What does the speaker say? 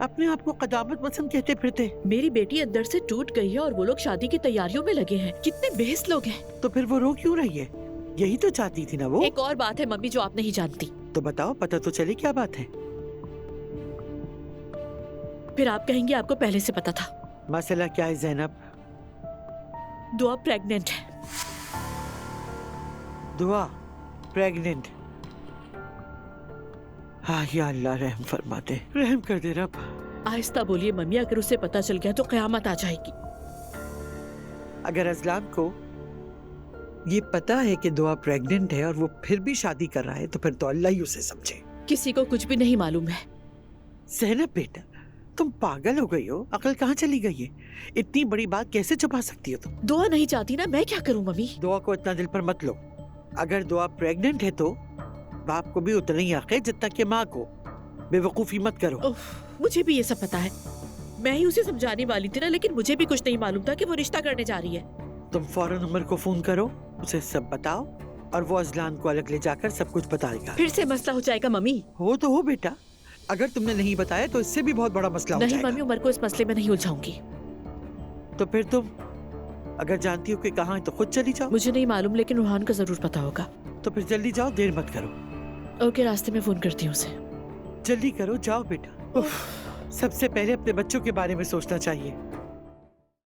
अपने आप को कदामत पसंद कहते फिरते। मेरी बेटी अंदर से टूट गई है और वो लोग शादी की तैयारियों में लगे हैं। कितने बेहस लोग हैं। तो फिर वो रो क्यों रही है? यही तो चाहती थी ना वो। एक और बात है मम्मी जो आप नहीं जानती। तो बताओ, पता तो चले क्या बात है। फिर आप कहेंगे आपको पहले से पता था। मसला क्या है ज़ैनब? दुआ प्रेग्नेंट है। दुआ प्रेग्नेंट? हाँ या अल्लाह रहम फरमा दे, रहम कर दे रब। आहिस्ता बोलिए मम्मी, अगर उसे पता चल गया तो कयामत आ जाएगी। अगर अजलान को ये पता है कि दुआ प्रेग्नेंट है और वो फिर भी शादी कर रहा है तो फिर तो अल्लाह ही उसे समझे। किसी को कुछ भी नहीं मालूम है। ज़ैनब बेटा, तुम पागल हो गई हो? अकल कहाँ चली गई है? इतनी बड़ी बात कैसे छुपा सकती हो तुम? दुआ नहीं चाहती ना, मैं क्या करूं मम्मी? दुआ को इतना दिल पर मत लो। अगर दुआ प्रेग्नेंट है तो बाप को भी उतना ही हक है जितना कि माँ को। बेवकूफी मत करो। मुझे भी ये सब पता है। मैं ही उसे समझाने वाली थी ना, लेकिन मुझे भी कुछ नहीं मालूम था कि वो रिश्ता करने जा रही है। तुम फौरन उमर को फोन करो, उसे सब बताओ और वो अजलान को अलग ले जाकर सब कुछ बताएगा। फिर से मसला हो जाएगा मम्मी। हो तो हो बेटा, अगर तुमने नहीं बताया तो इससे भी बहुत बड़ा मसला हो नहीं जाएगा। मम्मी, उमर को इस मसले में नहीं उलझाऊंगी। तो फिर तुम अगर जानती हो कि कहाँ है तो खुद चली जाओ। मुझे नहीं मालूम, लेकिन रूहान को जरूर पता होगा। तो फिर जल्दी जाओ, देर मत करो। ओके, रास्ते में फोन करती हूँ उसे। जल्दी करो, जाओ बेटा। सबसे पहले अपने बच्चों के बारे में सोचना चाहिए।